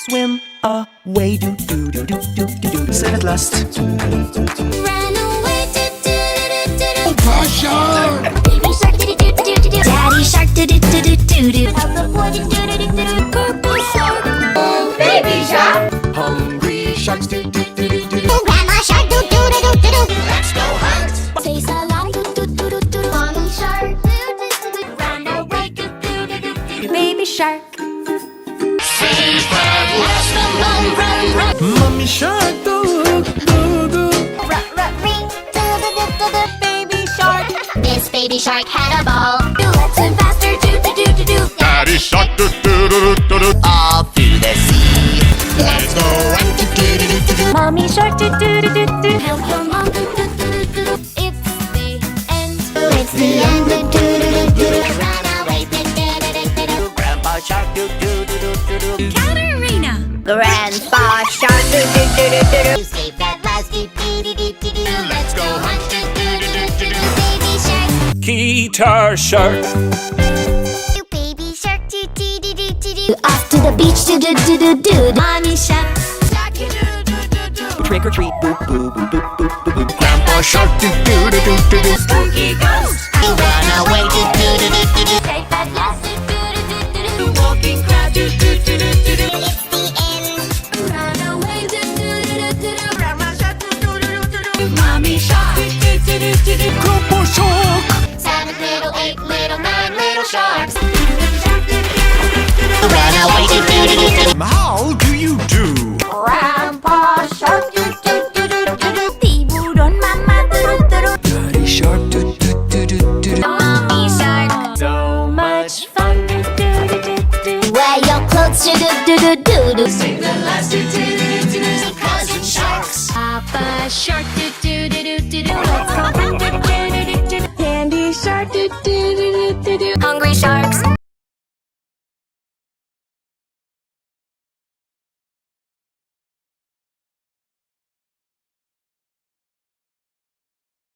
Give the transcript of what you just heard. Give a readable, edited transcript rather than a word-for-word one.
Swim away, do do do do do do do. Said at last. Ran away, do do do do do. Papa Shark! Baby shark, do do do do do. Daddy shark, do do do do do do. Papa boy, do do do do do. Purple shark. Oh, baby shark! Hungry sharks, do do do do do do. Oh, grandma shark, do do do do do do. Let's go hunt! Say salam, do do do do do. Mommy shark, do do do do. Ran away, do do do do do. Baby shark. Safe at last, run, run, run! Mommy shark, do do do. Rut, rut, ring, do do do do do. Baby shark. This baby shark had a ball. Let's swim faster, do do do do do. Daddy shark, do do do do do. All through the sea. Let's go run, do do do do do. Mommy shark, do do do do do. Help your mom, do do do do do. It's the end. It's the end, do do do do do. Run away, do do do do do. Grandpa shark, do do do do do do. Katerina. Grandpa Shark, do do do do do do. You saved at last, do do do do do do. Let's go hunt, do do do do do do. Baby shark, Guitar shark. you baby shark, do do do do do do. Off to the beach, do do do do do. Mommy shark, sharky do do do do. Trick or treat, boo boo boo boo boo boo boo. Grandpa shark, do do do do do do. Spooky ghost, You run away, do do do do do do. safe at last, do do do do do. Walking crab, do do do do do do. It's the end. Run away, do do do do do do. Grandma shark, do do do do do. Mommy shark, do do do do do do. Grandpa shark. 7 little, 8 little, 9 little sharks. Run away, do do do do do. How do you do? Grandpa shark, do do do do do do. Tiburon mama, do do do. Daddy shark, do do do do do do. Mommy shark, So much fun. do do do do do. Wear your clothes, do do do do do do. Sing the last do do do do do. Cousin sharks. Papa shark, do